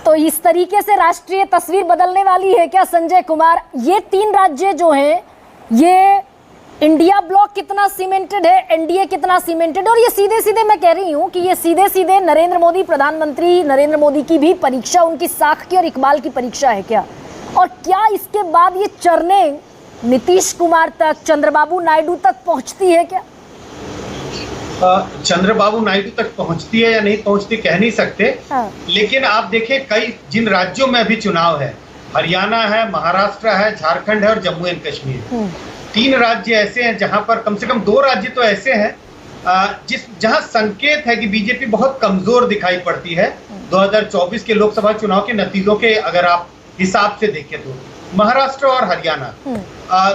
तो इस तरीके से राष्ट्रीय तस्वीर बदलने वाली है क्या संजय कुमार? ये 3 राज्य जो हैं, ये इंडिया ब्लॉक कितना सीमेंटेड है, एनडीए कितना सीमेंटेड, और ये सीधे सीधे मैं कह रही हूँ कि ये सीधे सीधे नरेंद्र मोदी, प्रधानमंत्री नरेंद्र मोदी की भी परीक्षा, उनकी साख की और इकबाल की परीक्षा है क्या? और क्या इसके बाद ये चरने नीतीश कुमार तक, चंद्रबाबू नायडू तक पहुंचती है क्या? चंद्रबाबू नायडू तक पहुंचती है या नहीं पहुंचती कह नहीं सकते। लेकिन आप देखें, कई जिन राज्यों में अभी चुनाव है, हरियाणा है, महाराष्ट्र है, झारखंड है और जम्मू एंड कश्मीर, 3 राज्य ऐसे हैं जहां पर कम से कम 2 राज्य तो ऐसे हैं जहां संकेत है कि बीजेपी बहुत कमजोर दिखाई पड़ती है 2024 के लोकसभा चुनाव के नतीजों के अगर आप हिसाब से देखें तो। महाराष्ट्र और हरियाणा,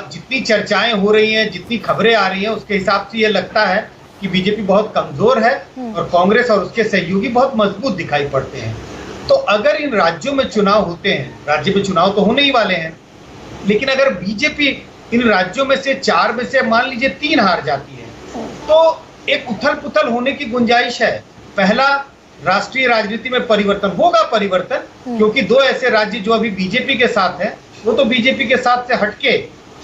जितनी चर्चाएं हो रही हैं, जितनी खबरें आ रही हैं, उसके हिसाब से ये लगता है कि बीजेपी बहुत कमजोर है और कांग्रेस और उसके सहयोगी बहुत मजबूत दिखाई पड़ते हैं। तो अगर इन राज्यों में चुनाव होते हैं, राज्य में चुनाव तो होने ही वाले हैं, लेकिन अगर बीजेपी इन राज्यों में से 4 में से मान लीजिए 3 हार जाती है तो एक उथल पुथल होने की गुंजाइश है। पहला, राष्ट्रीय राजनीति में परिवर्तन होगा, क्योंकि 2 ऐसे राज्य जो अभी बीजेपी के साथ हैं वो तो बीजेपी के साथ से हटके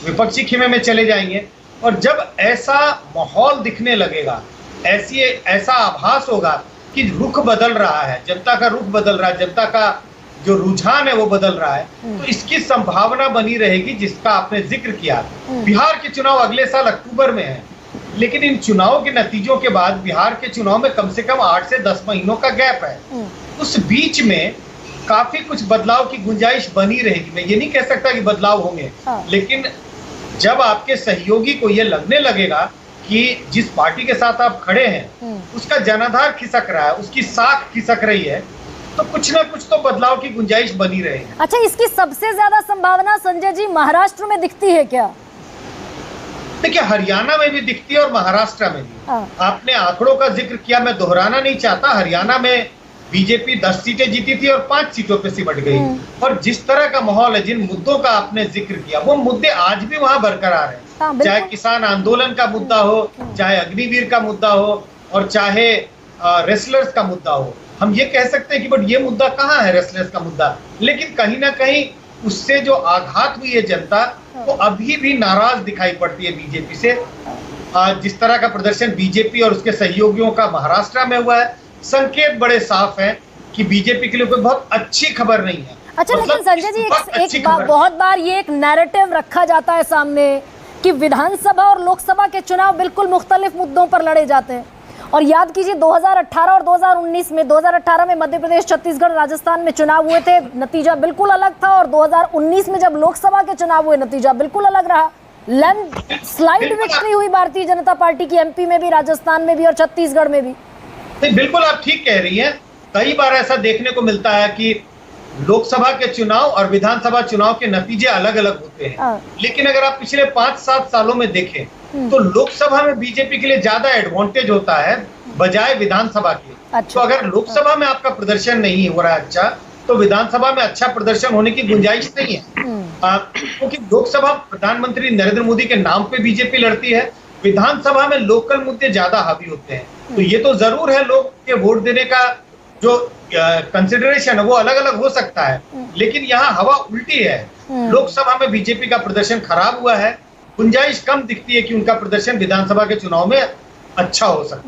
विपक्षी खेमे में चले जाएंगे। और जब ऐसा माहौल दिखने लगेगा, ऐसा आभास होगा कि रुख बदल रहा है, जनता का रुख बदल रहा है, जनता का जो रुझान है वो बदल रहा है, तो इसकी संभावना बनी रहेगी जिसका आपने जिक्र किया। बिहार के चुनाव अगले साल अक्टूबर में है, लेकिन इन चुनावों के नतीजों के बाद बिहार के चुनाव में कम से कम 8 से 10 महीनों का गैप है। उस बीच में काफी कुछ बदलाव की गुंजाइश बनी रहेगी। मैं ये नहीं कह सकता कि बदलाव होंगे, लेकिन जब आपके सहयोगी को ये लगने लगेगा कि जिस पार्टी के साथ आप खड़े हैं उसका जनाधार खिसक रहा है, उसकी साख खिसक रही है, तो कुछ ना कुछ तो बदलाव की गुंजाइश बनी रहेगी। अच्छा, इसकी सबसे ज्यादा संभावना संजय जी महाराष्ट्र में दिखती है क्या? देखिए, हरियाणा में भी दिखती है और महाराष्ट्र में भी। आपने आंकड़ों का जिक्र किया, मैं दोहराना नहीं चाहता। हरियाणा में बीजेपी 10 सीटें जीती थी और 5 सीटों पे सिमट गई। और जिस तरह का माहौल है, जिन मुद्दों का आपने जिक्र किया, वो मुद्दे आज भी वहां बरकरार हैं। चाहे किसान आंदोलन का मुद्दा हो, चाहे अग्निवीर का मुद्दा हो, और चाहे रेसलर्स का मुद्दा हो। हम ये कह सकते हैं कि बट ये मुद्दा कहाँ है, रेसलर्स का मुद्दा, लेकिन कहीं ना कहीं उससे जो आघात हुई है जनता, वो अभी भी नाराज दिखाई पड़ती है बीजेपी से। जिस तरह का प्रदर्शन बीजेपी और उसके सहयोगियों का महाराष्ट्र में हुआ है, संकेत बड़े साफ हैं कि बीजेपी के लिए कोई बहुत अच्छी खबर नहीं है। अच्छा, लेकिन संजय जी बहुत बार ये एक नैरेटिव रखा जाता है सामने कि विधानसभा और लोकसभा के चुनाव बिल्कुल मुख्तलिफ मुद्दों पर लड़े जाते हैं। और याद कीजिए 2018 और 2019 में, 2018 में मध्य प्रदेश, छत्तीसगढ़, राजस्थान में चुनाव हुए थे, नतीजा बिल्कुल अलग था। और 2019 में जब लोकसभा के चुनाव हुए, नतीजा बिल्कुल अलग रहा। लैंडस्लाइड विक्ट्री हुई भारतीय जनता पार्टी की, एमपी में भी, राजस्थान में भी और छत्तीसगढ़ में भी। नहीं, बिल्कुल आप ठीक कह रही हैं। कई बार ऐसा देखने को मिलता है कि लोकसभा के चुनाव और विधानसभा चुनाव के नतीजे अलग अलग होते हैं, लेकिन अगर आप पिछले 5-7 सालों में देखें तो लोकसभा में बीजेपी के लिए ज्यादा एडवांटेज होता है बजाय विधानसभा के। अच्छा। तो अगर लोकसभा में आपका प्रदर्शन नहीं हो रहा है अच्छा, तो विधानसभा में अच्छा प्रदर्शन होने की गुंजाइश नहीं है। क्योंकि लोकसभा प्रधानमंत्री नरेंद्र मोदी के नाम पे बीजेपी लड़ती है, विधानसभा में लोकल मुद्दे ज्यादा हावी होते हैं। तो ये तो जरूर है, लोग के वोट देने का जो कंसिडरेशन है वो अलग अलग हो सकता है, लेकिन यहाँ हवा उल्टी है। लोकसभा में बीजेपी का प्रदर्शन खराब हुआ है, गुंजाइश कम दिखती है कि उनका प्रदर्शन विधानसभा के चुनाव में अच्छा हो सकता है।